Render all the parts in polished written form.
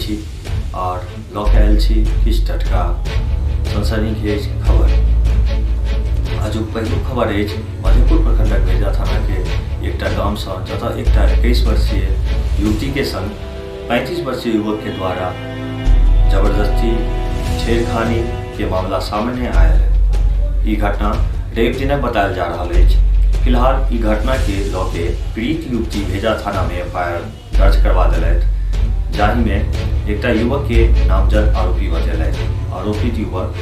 छी और लऽ के आयल छी किछु टटका सनसनीखेज खबर। आजुक पहिलुक खबर अछि मधेपुर प्रखंडक भेजा थाना के एकटा गाम से, जतऽ एकटा 21 वर्षीय युवती के संग 35 वर्षीय युवक के द्वारा जबरदस्ती छेड़खानी के मामला सामने आयल है। ई घटना रवि दिनक बतायल जा रहा है। फिलहाल ई घटना के लऽ के पीड़ित युवती भेजा थाना में एफआईआर दर्ज करवा दिलथि, जाहि में एकटा युवक के नामजद आरोपी बतेलथि। आरोपित युवक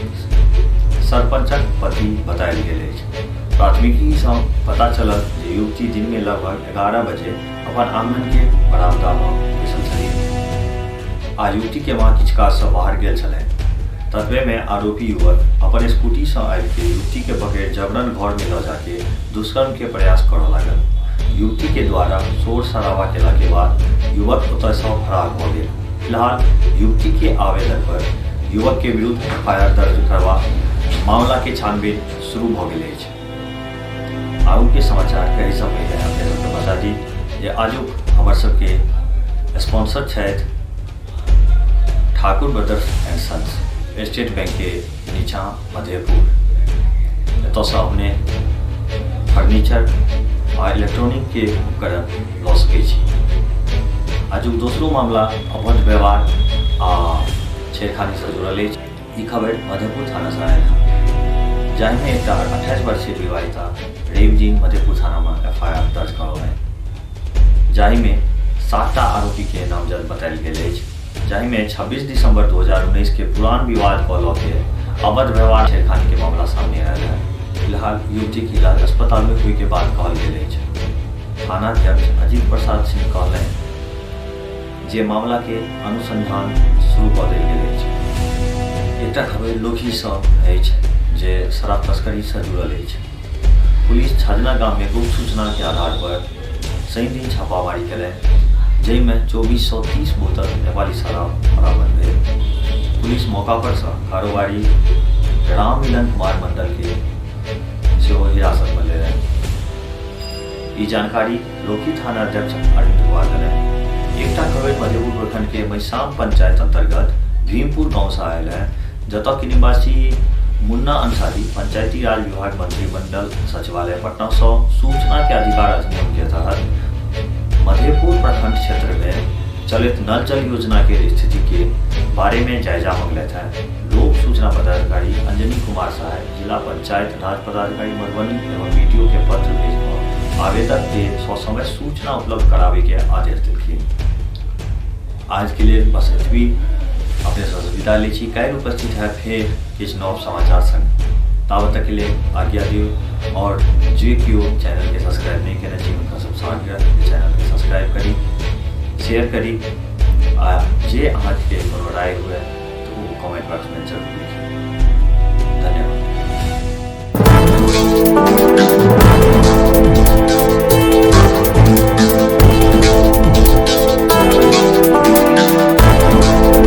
सरपंचक पति बतायल गेल अछि। प्राथमिकी से पता चलल जे युवती दिन में लगभग 11 बजे अपन आंगन के बरामदा में बैसल छलीह आ युवती के मां किछु काज से बाहर गेल छलनि। ततबे में आरोपी युवक अपन स्कूटी से आबि के युवती के पकड़ जबरन घर में ल जाके दुष्कर्म के प्रयास करऽ लागल। युवती के द्वारा शोर शराबा केला के बाद युवक ओतऽ से फरार भऽ गेल। फिलहाल युवती के आवेदन पर युवक के विरुद्ध एफआईआर दर्ज करवा मामला के छानबीन शुरू भऽ गेल अछि। आगू के समाचार करै से पहिले अपने सबके बता दी जे आजुक हमर सबके स्पॉन्सर छथि Thakur brothers and sons, state bank के नीचा मधेपुर। एतऽ से अपने फर्नीचर आ इलेक्ट्रॉनिक के उपकरण लऽ सकै छी। आजुक दोसरो मामला अभद्र व्यवहार आ छेड़खानी से जुड़ल अछि। ई खबर मधेपुर थाना से आयल है, जाहि में एकटा 28 वर्षीय विवाहिता रवि दिन मधेपुर थाना में एफआईआर दर्ज करल है, जाहि में 7टा आरोपी के नामजद बतायल गेल अछि। जाहि में 26 दिसंबर 2019 के पुरान विवाद को लऽ के अवैध व्यवहार छेड़खानी के मामला सामने आयल है। फिलहाल युवती की इलाज अस्पताल में हुई के बाद कहल गेल अछि। थानाध्यक्ष अजीत प्रसाद सिंह कहलनि जे मामला के अनुसंधान शुरू कऽ देल गेल अछि। एकटा खबर लोकी से अछि जे शराब तस्करी से जुड़ल अछि। पुलिस छजना गांव में गुप्त सूचना के आधार पर शनि दिन छापामारी केलनि, जै में 2430 बोतल नेपाली शराब बरामद भेल। पुलिस मौका पर से कारोबारी राम मिलन कुमार मंडल के सेहो हिरासत में लेलनि। ई जानकारी लोकी थाना अध्यक्ष अरविंद कुमार देलनि। एकटा खबर मधेपुर प्रखंड के मैसाम पंचायत अंतर्गत भीमपुर गांव से आयल है, जतऽ के निवासी मुन्ना अंसारी पंचायती राज विभाग मंत्रिमंडल सचिवालय पटना से सूचना के अधिकार अधिनियम के तहत मधेपुर प्रखंड क्षेत्र में चलित नल जल योजना के स्थिति के बारे में जायजा मांगले थे। लोक सूचना पदाधिकारी अंजनी कुमार साहब जिला पंचायत राज पदाधिकारी मधुबनी एवं वीडियो के पत्र भेज आवेदक के ससमय सूचना उपलब्ध करावे के आदेश दिलखिन। आज के लिए बस इतनी। अपने से विदा लै छी। काल्हि उपस्थित है फिर किछु नव समाचार संग। ताबत तक के लिए आज्ञा दियो और जे केओ चैनल के सब्सक्राइब नहीं केने छी हुनका सब साथ चैनल के सब्सक्राइब करी, शेयर करी आ जे अहाँके कोनो राय हुए तो वो कमेंट बॉक्स में जरूर लिखी। धन्यवाद।